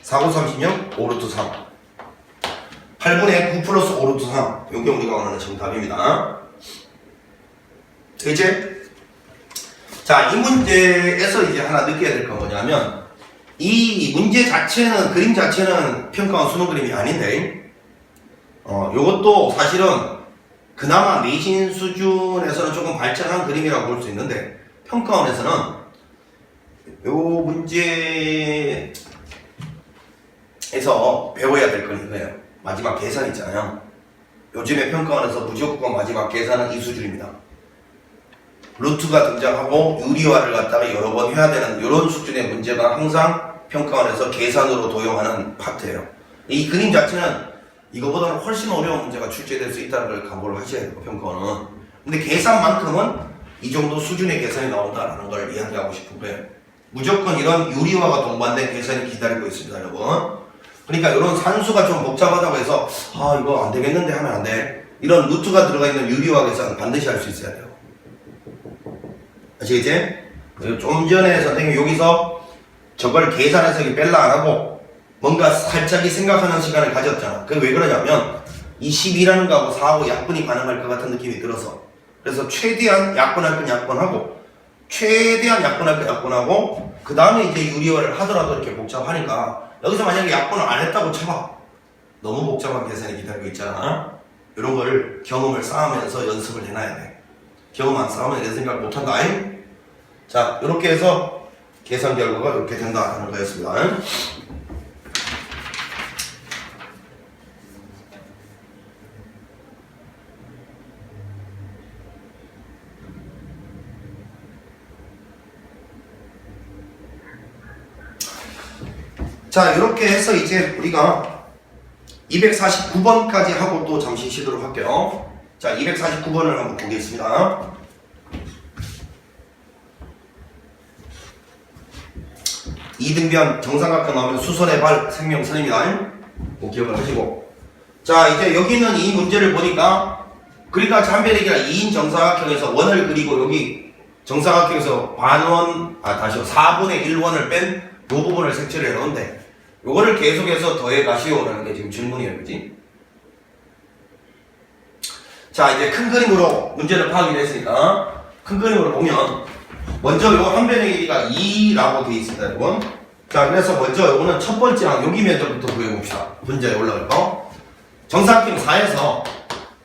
A: 4, 9, 36 5 루트 3 8분의 9 플러스 5 루트 3 이게 우리가 원하는 정답입니다. 이제 자, 이 문제에서 이제 하나 느껴야 될 건 뭐냐면 이 문제 자체는 그림 자체는 평가원 수능 그림이 아닌데 요것도 사실은 그나마 내신 수준에서는 조금 발전한 그림이라고 볼 수 있는데 평가원에서는 요 문제에서 배워야 될 건 이거예요. 마지막 계산 있잖아요. 요즘에 평가원에서 무조건 마지막 계산은 이 수준입니다. 루트가 등장하고 유리화를 갖다가 여러 번 해야 되는 이런 수준의 문제가 항상 평가원에서 계산으로 도용하는 파트예요. 이 그림 자체는 이거보다는 훨씬 어려운 문제가 출제될 수 있다는 걸 감고를 하셔야 돼요. 평가원은. 근데 계산만큼은 이 정도 수준의 계산이 나온다는 걸 이야기하고 싶은 거예요. 무조건 이런 유리화가 동반된 계산이 기다리고 있습니다, 여러분. 그러니까 이런 산수가 좀 복잡하다고 해서 아 이거 안 되겠는데 하면 안 돼. 이런 루트가 들어가 있는 유리화 계산 반드시 할 수 있어야 돼요. 아시겠지? 좀 전에 선생님이 여기서 저걸 계산해서 뺄라 안 하고 뭔가 살짝이 생각하는 시간을 가졌잖아. 그게 왜 그러냐면 이 12라는 거하고 4하고 약분이 가능할 것 같은 느낌이 들어서, 그래서 최대한 약분할 건 약분하고 최대한 약분할 건 약분하고 그 다음에 이제 유리화를 하더라도 이렇게 복잡하니까 여기서 만약에 약분을 안 했다고 쳐봐. 너무 복잡한 계산이 기다리고 있잖아. 이런 걸 경험을 쌓으면서 연습을 해놔야 돼. 경험 안 쌓으면 내 생각 못한다. 자, 이렇게 해서 계산 결과가 이렇게 된다 하는 거였습니다. 자, 이렇게 해서 이제 우리가 249번까지 하고 또 잠시 쉬도록 할게요. 자, 249번을 한번 보겠습니다. 이등변 정삼각형 나오면 수선의 발 생명선입니다. 꼭 기억을 하시고. 자, 이제 여기는 이 문제를 보니까 그러니까 잠배력이라 2인 정사각형에서 원을 그리고 여기 정사각형에서 반원, 다시요 4분의 1원을 뺀 이 부분을 색칠을 해놓은데 요거를 계속해서 더해 가시오라는 게 지금 질문이에요. 그지? 자, 이제 큰 그림으로 문제를 파악을 했으니까 큰 그림으로 보면 먼저 요 한 변의 길이가 2라고 되어 있습니다, 여러분. 자, 그래서 먼저 요거는 첫 번째랑 여기 면적부터 구해봅시다. 분자에 올라갈 거. 정사각형 4에서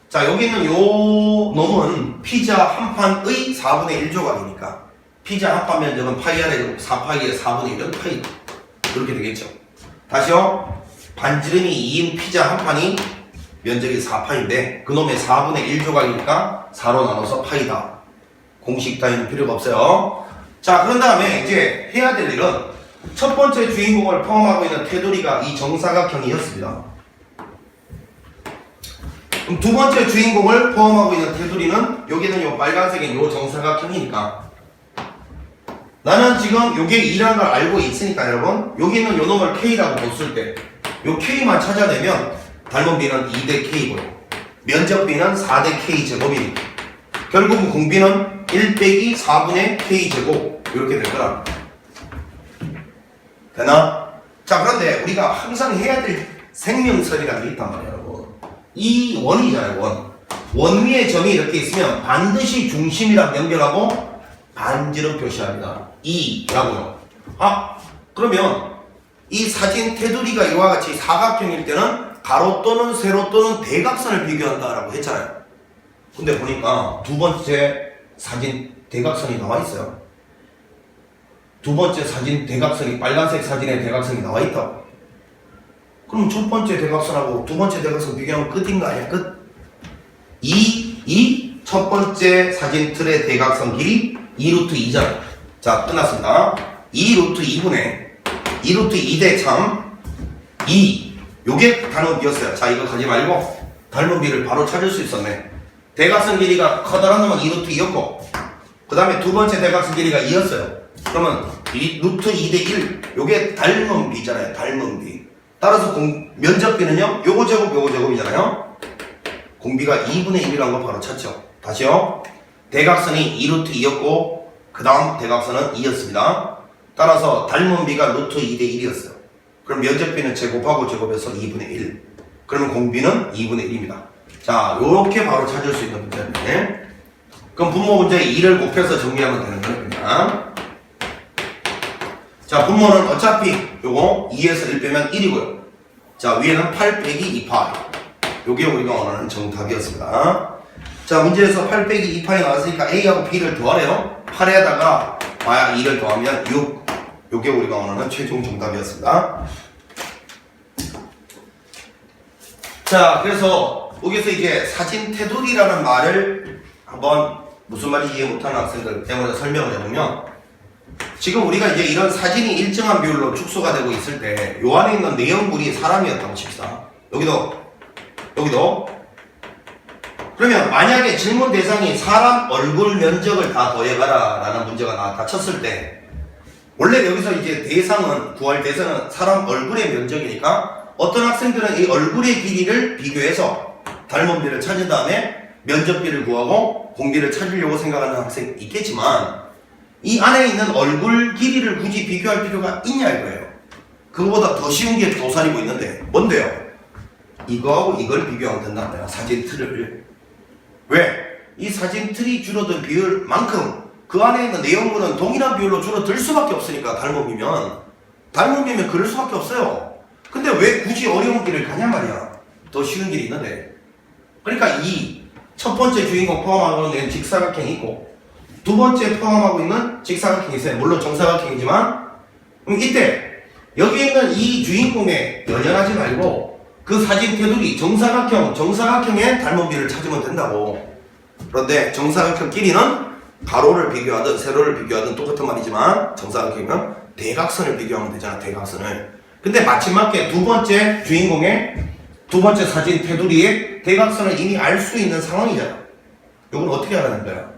A: 자, 여기는 요 놈은 피자 한 판의 4분의 1 조각이니까 피자 한 판 면적은 파이 아래 4파이의 4분의 1은 파이. 이렇게 되겠죠. 다시요. 반지름이 2인 피자 한 판이 면적이 4파인데 그놈의 4분의 1 조각이니까 4로 나눠서 파이다. 공식 따위는 필요가 없어요. 자, 그런 다음에 이제 해야 될 일은 첫 번째 주인공을 포함하고 있는 테두리가 이 정사각형이었습니다. 그럼 두 번째 주인공을 포함하고 있는 테두리는 여기는 요 빨간색인 요 정사각형이니까 나는 지금 요게 2라는 걸 알고 있으니까 여러분 여기는 요 놈을 K라고 뒀을 때 요 K만 찾아내면 닮은 B는 2대 K고요. 면적 B는 4대 K 제곱이니까 결국은 공비는 1 빼기 4분의 K 제곱 이렇게 될 거라. 되나? 자, 그런데 우리가 항상 해야 될 생명설이라는 게 있단 말이에요, 여러분. 이 원이잖아요, 원. 원 위에 점이 이렇게 있으면 반드시 중심이랑 연결하고 반지름 표시합니다. 2라고요. 그러면 이 사진 테두리가 이와 같이 사각형일 때는 가로 또는 세로 또는 대각선을 비교한다라고 했잖아요. 근데 보니까 두 번째 사진 대각선이 나와 있어요. 두 번째 사진 대각선이 빨간색 사진의 대각선이 나와 있다고. 그럼 첫 번째 대각선하고 두 번째 대각선 비교하면 끝인 거 아니야? 끝. 첫 번째 사진 틀의 대각선 길이 2루트 2잖아. 자, 끝났습니다. 2루트 2분의 2루트 2대 참 2. 요게 닮은 비였어요. 자, 이거 가지 말고 닮은 비를 바로 찾을 수 있었네. 대각선 길이가 커다란 놈은 2루트 2였고 그 다음에 두 번째 대각선 길이가 2였어요. 그러면 루트 2대 1 요게 닮은 비잖아요. 닮은 비. 따라서 면적 비는요 요거 제곱 요거 제곱이잖아요. 공비가 2분의 1이라는 걸 바로 찾죠. 다시요. 대각선이 2루트 2였고 그 다음 대각선은 2였습니다. 따라서 닮은 비가 루트 2대 1이었어요. 그럼 면적 비는 제곱하고 제곱해서 2분의 1. 그러면 공비는 2분의 1입니다. 자, 요렇게 바로 찾을 수 있는 문제인데 그럼 분모 문제에 2를 곱해서 정리하면 되는 겁니다. 자, 분모는 어차피 요거 2에서 1 빼면 1이고요. 자, 위에는 8 빼기 2파이. 요게 우리가 원하는 정답이었습니다. 자, 문제에서 8 빼기 2파이 나왔으니까 A하고 B를 더하래요. 8에다가 2를 더하면 6. 요게 우리가 원하는 최종 정답이었습니다. 자, 그래서 여기서 이제 사진 테두리라는 말을 한번 무슨 말인지 이해 못하는 학생들 때문에 설명을 해보면 지금 우리가 이제 이런 사진이 일정한 비율로 축소가 되고 있을 때 요 안에 있는 내용물이 사람이었다고 칩시다. 여기도 그러면 만약에 질문 대상이 사람 얼굴 면적을 다 더해가라 라는 문제가 나왔다 쳤을 때 원래 여기서 이제 대상은, 구할 대상은 사람 얼굴의 면적이니까 어떤 학생들은 이 얼굴의 길이를 비교해서 닮은비를 찾은 다음에 면적비를 구하고 공비를 찾으려고 생각하는 학생이 있겠지만 이 안에 있는 얼굴 길이를 굳이 비교할 필요가 있냐 이거예요. 그거보다 더 쉬운 게 도사리고 있는데 뭔데요? 이거하고 이걸 비교하면 된다. 사진 틀을. 왜? 이 사진 틀이 줄어든 비율만큼 그 안에 있는 내용물은 동일한 비율로 줄어들 수밖에 없으니까 닮은비면 그럴 수밖에 없어요. 근데 왜 굳이 어려운 길을 가냐 말이야. 더 쉬운 길이 있는데. 그러니까 이 첫 번째 주인공 포함하고 있는 직사각형이 있고 두 번째 포함하고 있는 직사각형이 있어요. 물론 정사각형이지만 이때 여기 있는 이 주인공에 연연하지 말고 그 사진 테두리 정사각형의 닮은비를 찾으면 된다고. 그런데 정사각형 길이는 가로를 비교하든 세로를 비교하든 똑같은 말이지만 정사각형이면 대각선을 비교하면 되잖아. 대각선을. 근데 마침맞게 두 번째 주인공의 두 번째 사진 테두리에 대각선을 이미 알 수 있는 상황이잖아. 이걸 어떻게 알아낸 거야?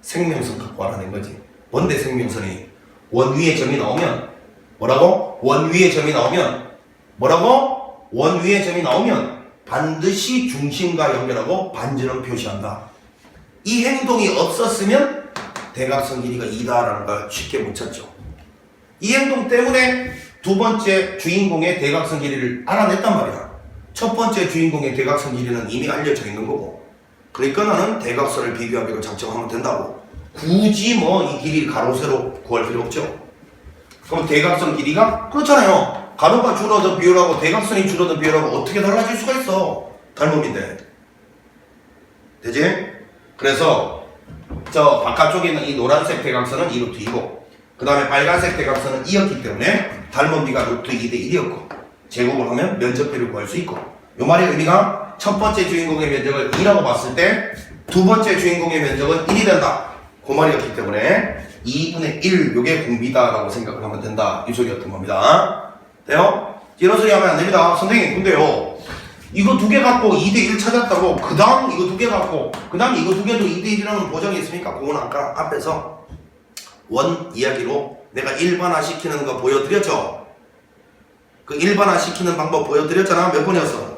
A: 생명선 갖고 알아낸 거지. 뭔데 생명선이? 원 위에 점이 나오면 뭐라고? 원 위에 점이 나오면 뭐라고? 원 위에 점이 나오면 반드시 중심과 연결하고 반지름 표시한다. 이 행동이 없었으면 대각선 길이가 2다라는 걸 쉽게 못 찾죠. 이 행동 때문에 두 번째 주인공의 대각선 길이를 알아냈단 말이야. 첫 번째 주인공의 대각선 길이는 이미 알려져 있는 거고. 그러니까 나는 대각선을 비교하기로 작정하면 된다고. 굳이 뭐 이 길이 가로 세로 구할 필요 없죠. 그럼 대각선 길이가 그렇잖아요. 가로가 줄어든 비율하고 대각선이 줄어든 비율하고 어떻게 달라질 수가 있어. 닮음인데. 되지? 그래서 저 바깥쪽에 있는 이 노란색 대각선은 2루트 2고 그 다음에 빨간색 대각선은 2였기 때문에 닮은비가 루트 2대 1이었고 제곱을 하면 면적비를 구할 수 있고 요 말의 의미가 첫 번째 주인공의 면적을 2라고 봤을 때 두 번째 주인공의 면적은 1이 된다. 그 말이었기 때문에 2분의 1 요게 공비다라고 생각을 하면 된다. 이 소리였던 겁니다. 돼요? 이런 소리 하면 안 됩니다. 선생님 근데요 이거 두 개 갖고 2대1 찾았다고 그 다음 이거 두 개 갖고 그 다음 이거 두 개도 2대1이라는 보장이 있습니까? 그건 아까 앞에서 원 이야기로 내가 일반화 시키는 거 보여드렸죠? 그 일반화 시키는 방법 보여드렸잖아. 몇 번이었어?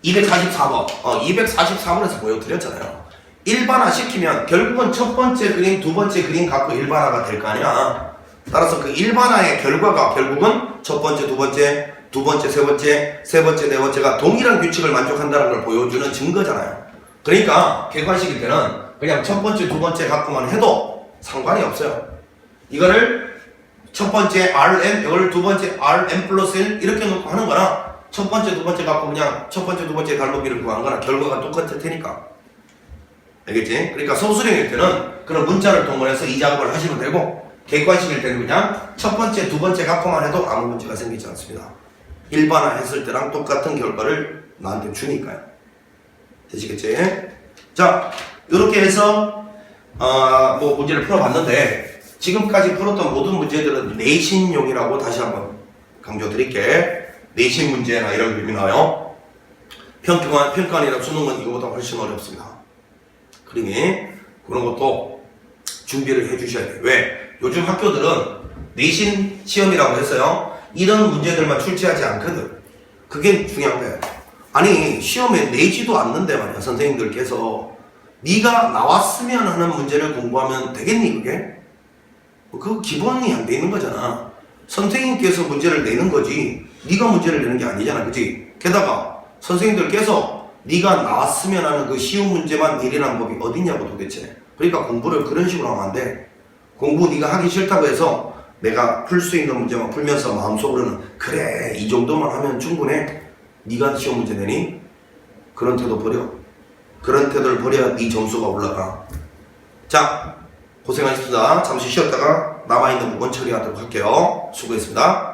A: 244번 244번에서 보여드렸잖아요. 일반화 시키면 결국은 첫 번째 그림 두 번째 그림 갖고 일반화가 될 거 아니야. 따라서 그 일반화의 결과가 결국은 첫 번째 두 번째 두 번째 세 번째 세 번째 네 번째가 동일한 규칙을 만족한다는 걸 보여주는 증거잖아요. 그러니까 객관식일 때는 그냥 첫 번째 두 번째 갖고만 해도 상관이 없어요. 이거를 첫 번째 Rn, 이걸 두 번째 Rn 플러스 1 이렇게 놓고 하는 거나 첫 번째 두 번째 갖고 그냥 첫 번째 두 번째 닮은비를 구하는 거나 결과가 똑같을 테니까. 알겠지? 그러니까 소수령일 때는 그런 문자를 동원해서 이 작업을 하시면 되고 객관식일 때는 그냥 첫 번째 두 번째 갖고만 해도 아무 문제가 생기지 않습니다. 일반화 했을 때랑 똑같은 결과를 나한테 주니까요. 되시겠지? 자, 이렇게 해서 뭐 문제를 풀어봤는데 지금까지 풀었던 모든 문제들은 내신용이라고 다시 한번 강조드릴게. 내신 문제나 이런 의미 나와요. 평가원이나 수능은 이거보다 훨씬 어렵습니다. 그러니 그런 것도 준비를 해주셔야 돼요. 왜? 요즘 학교들은 내신 시험이라고 해서요 이런 문제들만 출제하지 않거든. 그게 중요한 거예요. 아니 시험에 내지도 않는데 말이야. 선생님들께서 네가 나왔으면 하는 문제를 공부하면 되겠니 그게? 그거 기본이 안 돼 있는 거잖아. 선생님께서 문제를 내는 거지 네가 문제를 내는 게 아니잖아. 그치? 게다가 선생님들께서 네가 나왔으면 하는 그 쉬운 문제만 내리라는 법이 어딨냐고 도대체. 그러니까 공부를 그런 식으로 하면 안 돼. 공부 네가 하기 싫다고 해서 내가 풀 수 있는 문제만 풀면서 마음속으로는 그래 이 정도만 하면 충분해. 네가 시험 문제 내니? 그런 태도 버려. 그런 태도를 버려야 네 점수가 올라가. 자, 고생하셨습니다. 잠시 쉬었다가 남아있는 부분 처리하도록 할게요. 수고했습니다.